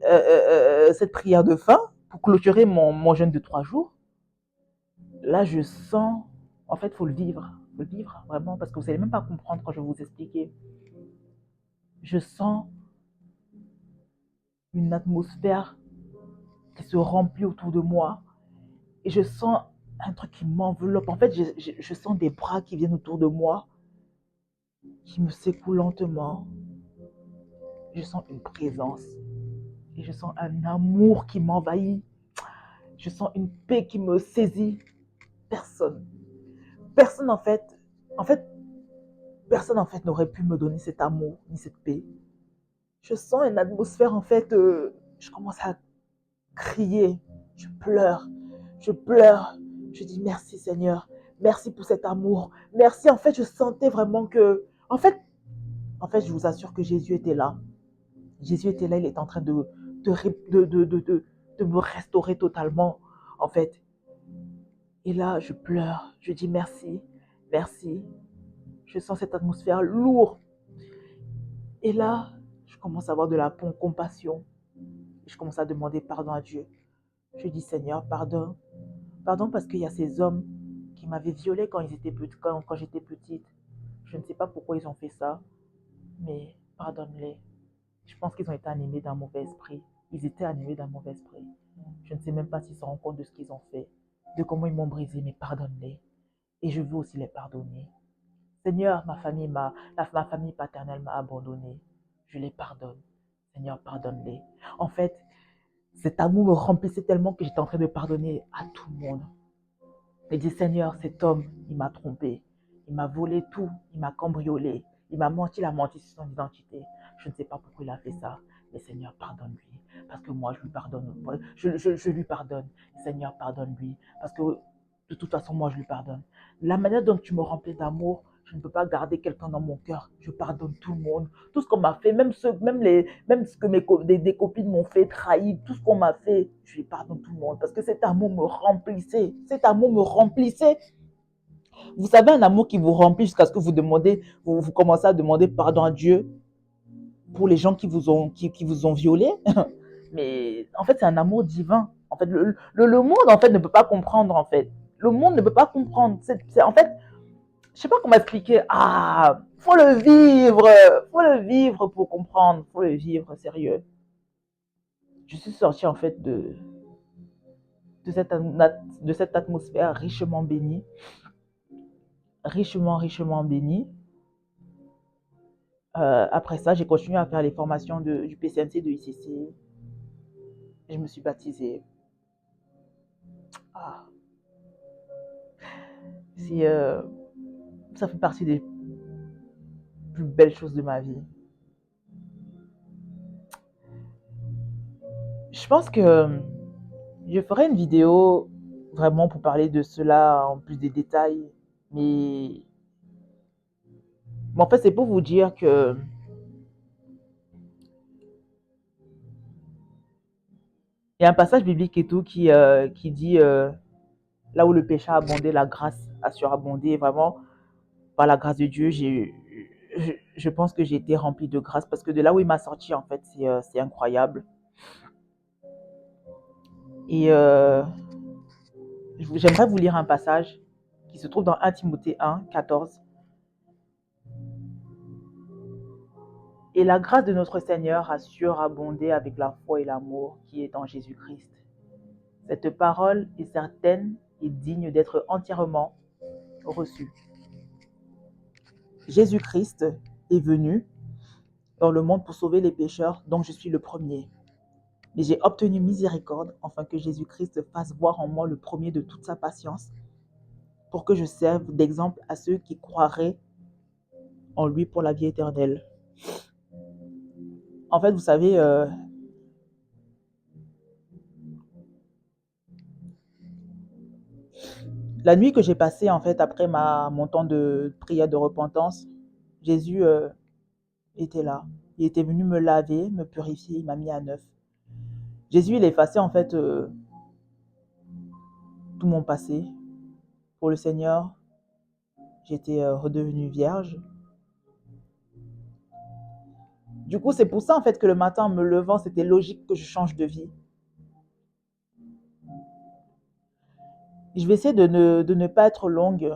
cette prière de fin pour clôturer mon jeûne de 3 jours, là, je sens, en fait, il faut le vivre. Il faut le vivre vraiment parce que vous n'allez même pas comprendre quand je vais vous expliquer. Je sens une atmosphère qui se remplit autour de moi et je sens un truc qui m'enveloppe. En fait, je sens des bras qui viennent autour de moi, qui me secouent lentement. Je sens une présence et je sens un amour qui m'envahit. Je sens une paix qui me saisit. Personne, personne en fait, personne en fait n'aurait pu me donner cet amour ni cette paix. Je sens une atmosphère en fait, je commence à crier, je pleure, je dis merci Seigneur, merci pour cet amour, merci. En fait, je sentais vraiment que, en fait, je vous assure que Jésus était là. Jésus était là, il était en train de de me restaurer totalement, en fait. Et là, je pleure, je dis merci, merci. Je sens cette atmosphère lourde. Et là, je commence à avoir de la compassion. Je commence à demander pardon à Dieu. Je dis, Seigneur, pardon. Pardon parce qu'il y a ces hommes qui m'avaient violée quand quand j'étais petite. Je ne sais pas pourquoi ils ont fait ça, mais pardonne-les. Je pense qu'ils ont été animés d'un mauvais esprit. Ils étaient animés d'un mauvais esprit. Je ne sais même pas s'ils se rendent compte de ce qu'ils ont fait, de comment ils m'ont brisé, mais pardonne-les. Et je veux aussi les pardonner. Seigneur, ma famille paternelle m'a abandonné. Je les pardonne. Seigneur, pardonne-les. En fait, cet amour me remplissait tellement que j'étais en train de pardonner à tout le monde. Et dis, Seigneur, cet homme, il m'a trompé. Il m'a volé tout. Il m'a cambriolé. Il m'a menti, il a menti sur son identité. Je ne sais pas pourquoi il a fait ça. Mais Seigneur, pardonne-lui. Parce que moi, je lui pardonne. Je lui pardonne. Seigneur, pardonne-lui. Parce que de toute façon, moi, je lui pardonne. La manière dont tu me remplis d'amour, je ne peux pas garder quelqu'un dans mon cœur. Je pardonne tout le monde. Tout ce qu'on m'a fait, même ce que des copines m'ont fait, trahi, tout ce qu'on m'a fait, je lui pardonne tout le monde. Parce que cet amour me remplissait. Cet amour me remplissait. Vous savez, un amour qui vous remplit jusqu'à ce que vous commencez à demander pardon à Dieu pour les gens qui vous ont violé. Mais en fait, c'est un amour divin. En fait, le monde en fait ne peut pas comprendre. En fait, le monde ne peut pas comprendre. En fait, je sais pas comment expliquer. Ah, faut le vivre pour comprendre. Faut le vivre, sérieux. Je suis sortie en fait de cette atmosphère richement bénie, richement bénie. Après ça, j'ai continué à faire les formations du PCNC, de ICC. Je me suis baptisée. Ah, c'est, ça fait partie des plus belles choses de ma vie. Je pense que je ferai une vidéo vraiment pour parler de cela en plus des détails. Mais, mais en fait, c'est pour vous dire que il y a un passage biblique et tout qui dit là où le péché a abondé, la grâce a surabondé. Vraiment, par la grâce de Dieu, je pense que j'ai été remplie de grâce parce que de là où il m'a sorti, en fait, c'est incroyable. Et j'aimerais vous lire un passage qui se trouve dans 1 Timothée 1, 14. Et la grâce de notre Seigneur a surabondé avec la foi et l'amour qui est en Jésus-Christ. Cette parole est certaine et digne d'être entièrement reçue. Jésus-Christ est venu dans le monde pour sauver les pécheurs, dont je suis le premier. Mais j'ai obtenu miséricorde, afin que Jésus-Christ fasse voir en moi le premier de toute sa patience, pour que je serve d'exemple à ceux qui croiraient en lui pour la vie éternelle. En fait, vous savez, la nuit que j'ai passée, en fait, après mon temps de prière de repentance, Jésus était là. Il était venu me laver, me purifier, il m'a mis à neuf. Jésus, il a effacé, en fait, tout mon passé. Pour le Seigneur, j'étais redevenue vierge. Du coup, c'est pour ça, en fait, que le matin, en me levant, c'était logique que je change de vie. Je vais essayer de ne pas être longue.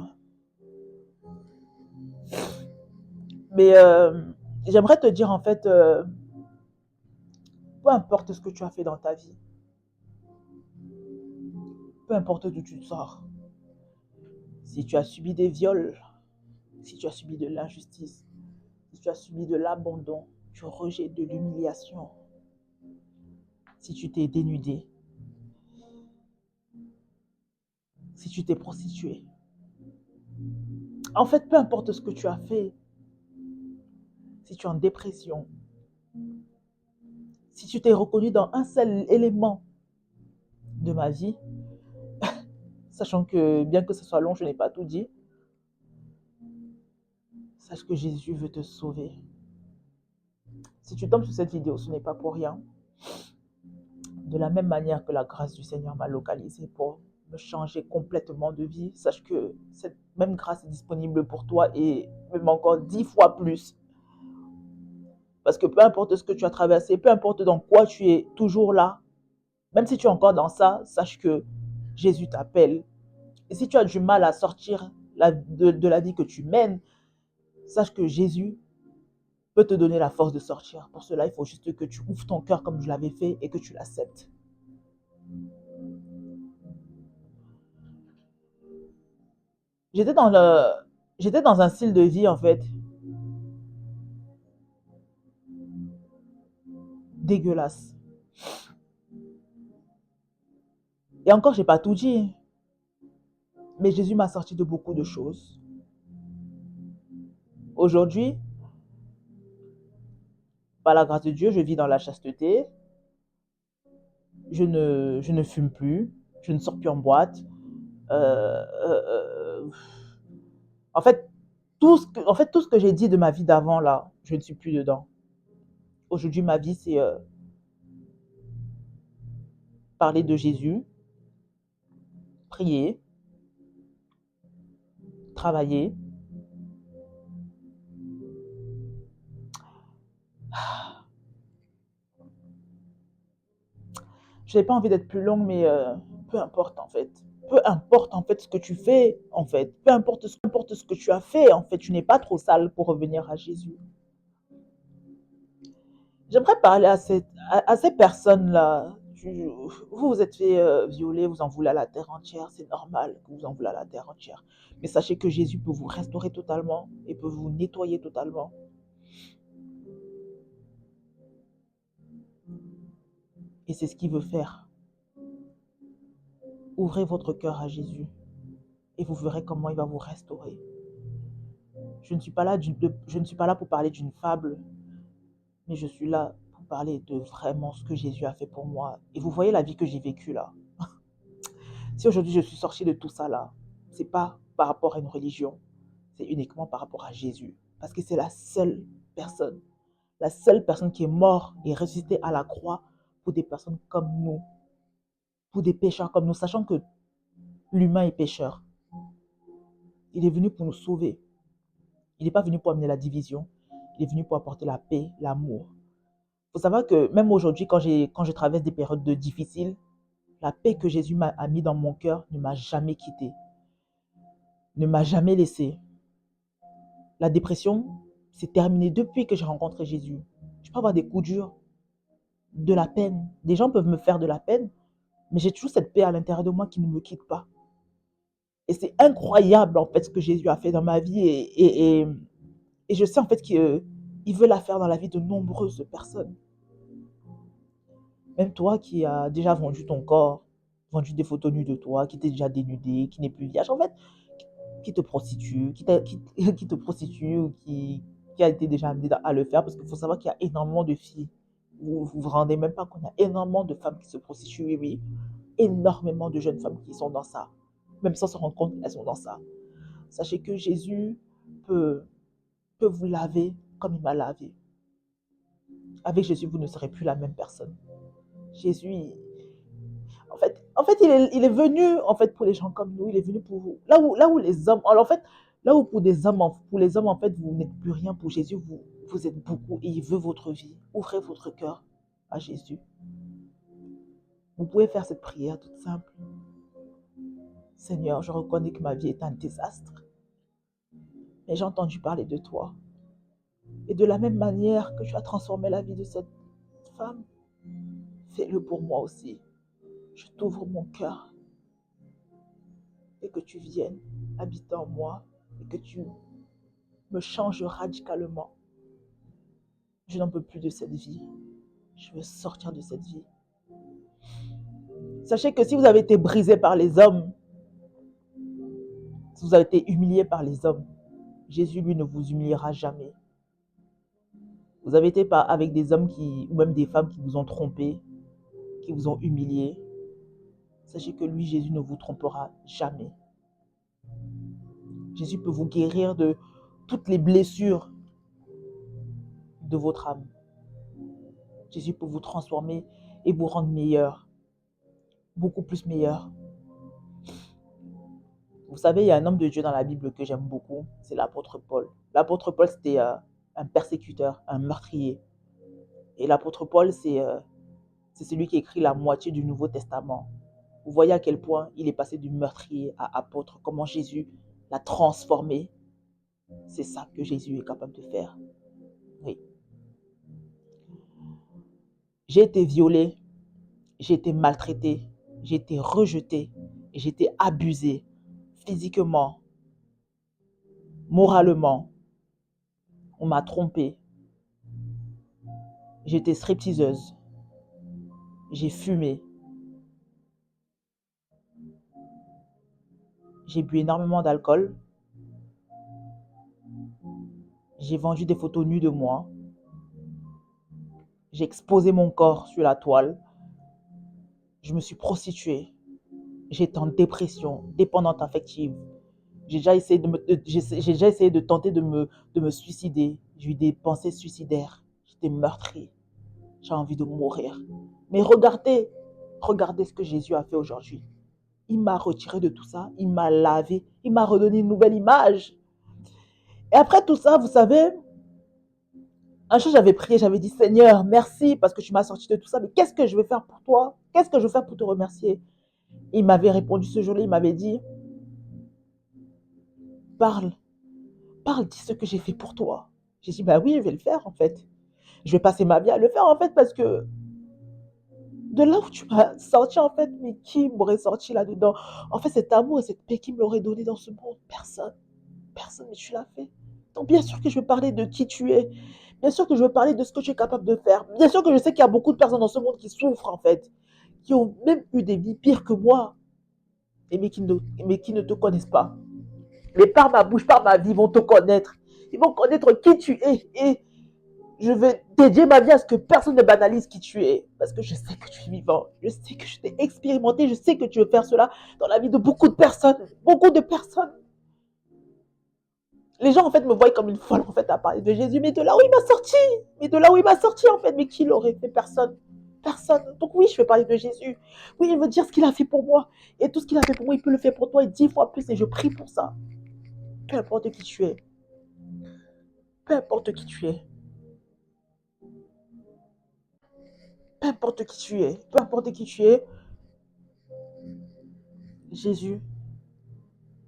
Mais j'aimerais te dire, en fait, peu importe ce que tu as fait dans ta vie, peu importe d'où tu sors, si tu as subi des viols, si tu as subi de l'injustice, si tu as subi de l'abandon, du rejet, de l'humiliation, si tu t'es dénudé, si tu t'es prostitué, en fait, peu importe ce que tu as fait, si tu es en dépression, si tu t'es reconnu dans un seul élément de ma vie, sachant que bien que ce soit long, je n'ai pas tout dit, sache que Jésus veut te sauver. Si tu tombes sur cette vidéo, ce n'est pas pour rien. De la même manière que la grâce du Seigneur m'a localisé pour me changer complètement de vie, sache que cette même grâce est disponible pour toi et même encore 10 fois plus. Parce que peu importe ce que tu as traversé, peu importe dans quoi tu es toujours là, même si tu es encore dans ça, sache que Jésus t'appelle. Et si tu as du mal à sortir de la vie que tu mènes, sache que Jésus peut te donner la force de sortir. Pour cela, il faut juste que tu ouvres ton cœur comme je l'avais fait et que tu l'acceptes. J'étais dans le, j'étais dans un style de vie en fait dégueulasse. Et encore, j'ai pas tout dit, mais Jésus m'a sorti de beaucoup de choses. Aujourd'hui, par la grâce de Dieu, je vis dans la chasteté. Je ne fume plus. Je ne sors plus en boîte. Euh, euh, euh, en fait, tout ce que j'ai dit de ma vie d'avant là, je ne suis plus dedans. Aujourd'hui, ma vie, c'est parler de Jésus, prier, travailler. Je n'ai pas envie d'être plus longue, mais peu importe en fait. Peu importe en fait ce que tu fais en fait. Peu importe ce que tu as fait en fait. Tu n'es pas trop sale pour revenir à Jésus. J'aimerais parler à ces personnes-là. Vous vous êtes fait violer, vous en voulez à la terre entière. C'est normal que vous en voulez à la terre entière. Mais sachez que Jésus peut vous restaurer totalement et peut vous nettoyer totalement. Et c'est ce qu'il veut faire. Ouvrez votre cœur à Jésus et vous verrez comment il va vous restaurer. Je ne suis pas là pour parler d'une fable, mais je suis là pour parler de vraiment ce que Jésus a fait pour moi. Et vous voyez la vie que j'ai vécue là. Si aujourd'hui je suis sortie de tout ça là, c'est pas par rapport à une religion, c'est uniquement par rapport à Jésus. Parce que c'est la seule personne qui est morte et ressuscitée à la croix pour des personnes comme nous, pour des pécheurs comme nous, sachant que l'humain est pécheur. Il est venu pour nous sauver. Il n'est pas venu pour amener la division. Il est venu pour apporter la paix, l'amour. Il faut savoir que même aujourd'hui, quand je traverse des périodes difficiles, la paix que Jésus a mis dans mon cœur ne m'a jamais quitté, ne m'a jamais laissé. La dépression, c'est terminé depuis que j'ai rencontré Jésus. Je peux avoir des coups durs, de la peine. Des gens peuvent me faire de la peine, mais j'ai toujours cette paix à l'intérieur de moi qui ne me quitte pas. Et c'est incroyable en fait ce que Jésus a fait dans ma vie et je sais en fait qu'il veut la faire dans la vie de nombreuses personnes. Même toi qui as déjà vendu ton corps, vendu des photos nues de toi, qui t'es déjà dénudé, qui n'est plus vierge, en fait, qui te prostitue, qui te prostitue ou qui a été déjà amené à le faire, parce qu'il faut savoir qu'il y a énormément de filles. Vous rendez même pas compte, il y a énormément de femmes qui se prostituent, oui, oui. Énormément de jeunes femmes qui sont dans ça. Même sans se rendre compte, elles sont dans ça. Sachez que Jésus peut, peut vous laver comme il m'a lavé. Avec Jésus, vous ne serez plus la même personne. Jésus, en fait il est venu en fait pour les gens comme nous. Il est venu pour vous. Là où les hommes, alors, en fait, là où pour les hommes en fait, vous n'êtes plus rien, pour Jésus, vous êtes beaucoup et il veut votre vie. Ouvrez votre cœur à Jésus. Vous pouvez faire cette prière toute simple. Seigneur, je reconnais que ma vie est un désastre, mais j'ai entendu parler de toi. Et de la même manière que tu as transformé la vie de cette femme, fais-le pour moi aussi. Je t'ouvre mon cœur et que tu viennes habiter en moi et que tu me changes radicalement. Je n'en peux plus de cette vie. Je veux sortir de cette vie. Sachez que si vous avez été brisé par les hommes, si vous avez été humilié par les hommes, Jésus, lui, ne vous humiliera jamais. Vous avez été avec des hommes ou même des femmes qui vous ont trompé, qui vous ont humilié. Sachez que lui, Jésus, ne vous trompera jamais. Jésus peut vous guérir de toutes les blessures de votre âme. Jésus peut vous transformer et vous rendre meilleur, beaucoup plus meilleur. Vous savez, il y a un homme de Dieu dans la Bible que j'aime beaucoup, c'est l'apôtre Paul. L'apôtre Paul, c'était un persécuteur, un meurtrier. Et l'apôtre Paul, c'est celui qui écrit la moitié du Nouveau Testament. Vous voyez à quel point il est passé du meurtrier à apôtre, comment Jésus l'a transformé. C'est ça que Jésus est capable de faire. Oui. J'ai été violée, j'ai été maltraitée, j'ai été rejetée, j'ai été abusée physiquement, moralement. On m'a trompée. J'ai été stripteaseuse. J'ai fumé. J'ai bu énormément d'alcool. J'ai vendu des photos nues de moi. J'ai exposé mon corps sur la toile. Je me suis prostituée. J'étais en dépression, dépendante affective. J'ai déjà essayé de tenter de me suicider. J'ai eu des pensées suicidaires. J'étais meurtrie. J'ai envie de mourir. Mais regardez ce que Jésus a fait aujourd'hui. Il m'a retiré de tout ça. Il m'a lavé. Il m'a redonné une nouvelle image. Et après tout ça, vous savez, un jour j'avais prié, j'avais dit Seigneur, merci parce que tu m'as sorti de tout ça. Mais qu'est-ce que je vais faire pour toi? Qu'est-ce que je vais faire pour te remercier? Il m'avait répondu ce jour-là, il m'avait dit parle, parle, dis ce que j'ai fait pour toi. J'ai dit bah oui, je vais le faire en fait. Je vais passer ma vie à le faire en fait parce que de là où tu m'as sorti en fait, mais qui m'aurait sorti là-dedans? En fait, cet amour et cette paix qui me l'aurait donné dans ce monde, personne. Personne, mais tu l'as fait. Donc bien sûr que je veux parler de qui tu es. Bien sûr que je veux parler de ce que tu es capable de faire. Bien sûr que je sais qu'il y a beaucoup de personnes dans ce monde qui souffrent en fait, qui ont même eu des vies pires que moi, mais qui ne te connaissent pas. Mais par ma bouche, par ma vie, ils vont te connaître. Ils vont connaître qui tu es. Et je vais dédier ma vie à ce que personne ne banalise qui tu es. Parce que je sais que tu es vivant. Je sais que je t'ai expérimenté. Je sais que tu veux faire cela dans la vie de beaucoup de personnes. Beaucoup de personnes. Les gens, en fait, me voient comme une folle, en fait, à parler de Jésus. Mais de là où il m'a sorti. Mais de là où il m'a sorti, en fait. Mais qui l'aurait fait? Personne. Personne. Donc oui, je vais parler de Jésus. Oui, il veut dire ce qu'il a fait pour moi. Et tout ce qu'il a fait pour moi, il peut le faire pour toi et 10 fois plus. Et je prie pour ça. Peu importe qui tu es. Peu importe qui tu es. Peu importe qui tu es. Peu importe qui tu es. Jésus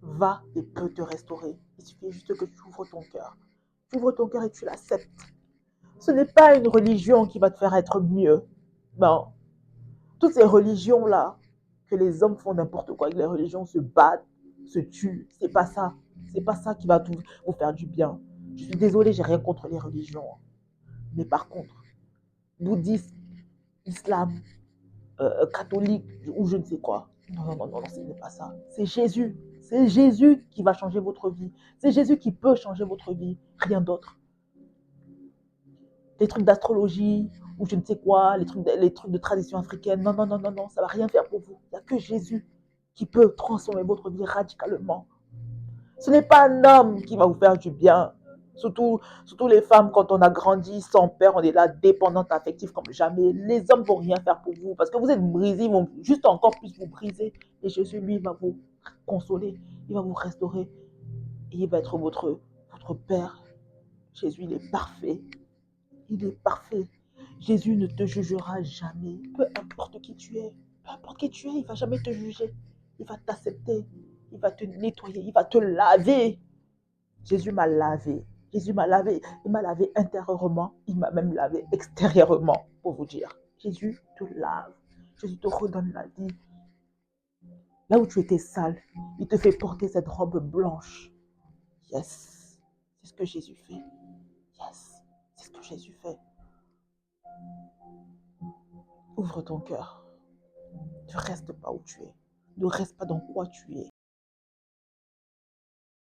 va et peut te restaurer. Il suffit juste que tu ouvres ton cœur. Tu ouvres ton cœur et tu l'acceptes. Ce n'est pas une religion qui va te faire être mieux. Non. Toutes ces religions-là, que les hommes font n'importe quoi avec les religions, se battent, se tuent, c'est pas ça. C'est pas ça qui va vous faire du bien. Je suis désolée, j'ai rien contre les religions. Mais par contre, bouddhisme, islam, catholique ou je ne sais quoi. Non, non, non, non, ce n'est pas ça. C'est Jésus. C'est Jésus qui va changer votre vie. C'est Jésus qui peut changer votre vie. Rien d'autre. Les trucs d'astrologie ou je ne sais quoi, les trucs de tradition africaine. Non, non, non, non, non, ça ne va rien faire pour vous. Il n'y a que Jésus qui peut transformer votre vie radicalement. Ce n'est pas un homme qui va vous faire du bien. Surtout les femmes, quand on a grandi sans père, on est là dépendante affective comme jamais. Les hommes ne vont rien faire pour vous parce que vous êtes brisés, ils vont juste encore plus vous briser. Et Jésus, lui, va vous consoler, il va vous restaurer et il va être votre père. Jésus, il est parfait. Il est parfait. Jésus ne te jugera jamais. Peu importe qui tu es, peu importe qui tu es, il ne va jamais te juger. Il va t'accepter. Il va te nettoyer. Il va te laver. Jésus m'a lavé. Jésus m'a lavé. Il m'a lavé intérieurement. Il m'a même lavé extérieurement, pour vous dire. Jésus te lave. Jésus te redonne la vie. Là où tu étais sale, il te fait porter cette robe blanche. Yes. C'est ce que Jésus fait. Yes. C'est ce que Jésus fait. Ouvre ton cœur. Ne reste pas où tu es. Ne reste pas dans quoi tu es.